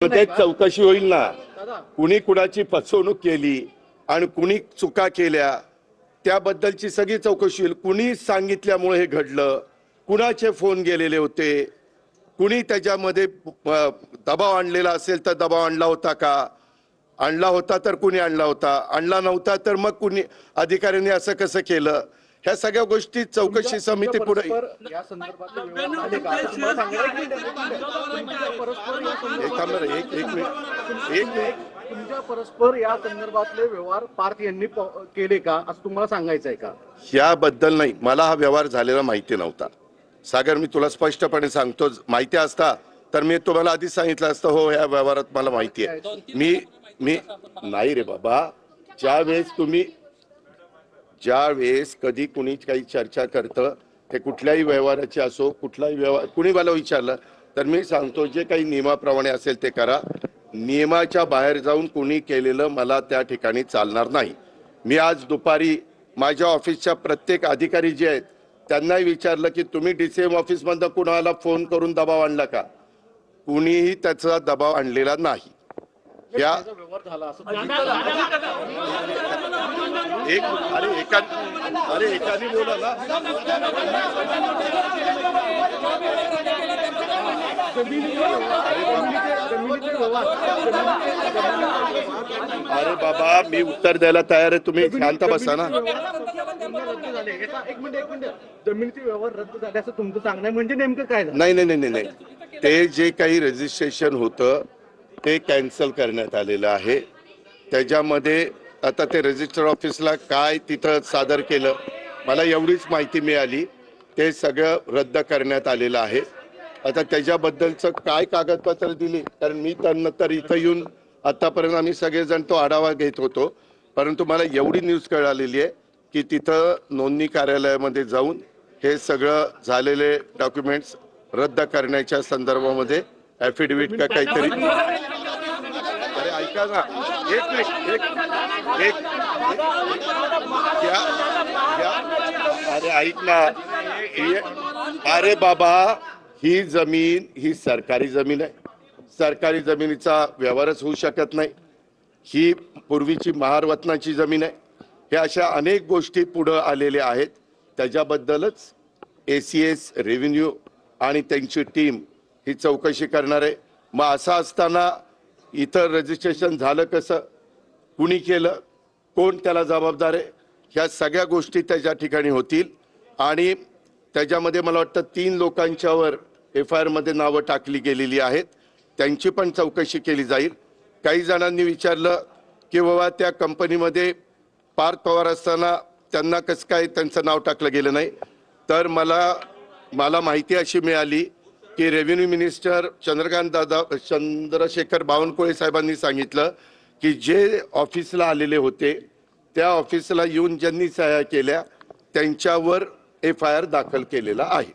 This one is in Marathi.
ते चौकशी होईल ना, कुणी कुणाची फसवणूक केली आणि कुणी चुका केल्या त्याबद्दलची सगळी चौकशी होईल। कुणी सांगितल्यामुळे हे घडलं, कुणाचे फोन गेलेले होते, कुणी त्याच्यामध्ये दबाव आणलेला असेल तर दबाव आणला होता का, आणला होता तर कुणी आणला होता, आणला नव्हता तर मग कुणी अधिकाऱ्यांनी असं कसं केलं, ह्या सगळ्या गोष्टी चौकशी समिती पुढे या संदर्भात व्यवहार झाले का असं तुम्हाला सांगायचं तुमच्या परस्पर या संदर्भातले व्यवहार पार्थ यांनी केले का असं तुम्हाला सांगायचं आहे का? याबद्दल नाही, मला हा व्यवहार झालेला माहिती नव्हता सागर, मी तुला स्पष्टपणे सांगतो। माहिती असता तर मी तुम्हाला आधी सांगितलं असतं, हो या व्यवहारात मला माहिती आहे। मी नाही रे बाबा, ज्यावेळेस कधी कुणी काही चर्चा करतं ते कुठल्याही व्यवहाराची असो, कुठलाही व्यवहार कुणी मला विचारलं तर मी सांगतो जे काही नियमाप्रमाणे असेल ते करा। नियमाच्या बाहेर जाऊन कुणी केलेलं मला त्या ठिकाणी चालणार नाही। मी आज दुपारी माझ्या ऑफिसच्या प्रत्येक अधिकारी जे आहेत त्यांनाही विचारलं की तुम्ही डीसीएम ऑफिस मधून कुणाला फोन करून दबाव आणला का? कुणीही त्याचा दबाव आणलेला नाही। या एकाने बोला ना, अरे बाबा मी उत्तर द्यायला तयार आहे, तुम्ही शांत बसा ना। एक मिनिट जमिनीचे व्यवहार रद्द झाले असं तुमचं सांगणं म्हणजे नेमकं काय झालं? नाही, ते जे काही रजिस्ट्रेशन होतं ते कॅन्सल करण्यात आलेलं आहे। त्याच्यामध्ये आता ते रजिस्टर ऑफिसला काय तिथं सादर केलं मला एवढीच माहिती मिळाली, ते सगळं रद्द करण्यात आलेलं आहे। आता त्याच्याबद्दलचं काय कागदपत्र दिली, कारण मी त्यानंतर इथं येऊन आतापर्यंत आम्ही सगळेजण तो आढावा घेत होतो, परंतु मला एवढी न्यूज कळालेली आहे की तिथं नोंदणी कार्यालयामध्ये जाऊन हे सगळं झालेले डॉक्युमेंट्स रद्द करण्याच्या संदर्भामध्ये ॲफिडेव्हिट का काहीतरी, अरे ऐका ना, अरे ऐक ना, अरे बाबा ही जमीन ही सरकारी जमीन आहे, सरकारी जमिनीचा व्यवहारच होऊ शकत नाही। ही पूर्वीची महारवतनाची जमीन आहे। हे अशा अनेक गोष्टी पुढे आलेल्या आहेत, त्याच्याबद्दलच ACS रेव्हेन्यू आणि त्यांची टीम ही चौकशी करणार आहे। मग असं असताना इथं रजिस्ट्रेशन झालं कसं, कुणी केलं, कोण त्याला जबाबदार आहे, ह्या सगळ्या गोष्टी त्याच्या ठिकाणी होतील। आणि त्याच्यामध्ये मला वाटतं 3 लोकांच्यावर FIR मध्ये नावं टाकली गेलेली आहेत, त्यांची पण चौकशी केली जाईल। काही जणांनी विचारलं की बाबा त्या कंपनीमध्ये पार्थ पवार असताना त्यांना कसं काय त्यांचं नाव टाकलं गेलं नाही, तर मला माहिती अशी मिळाली की रेव्हेन्यू मिनिस्टर चंद्रशेखर बावनकुळे साहेबांनी सांगितलं की जे ऑफिसला आलेले होते त्या ऑफिसला येऊन ज्यांनी सह्या केल्या त्यांच्यावर FIR दाखल केलेला आहे।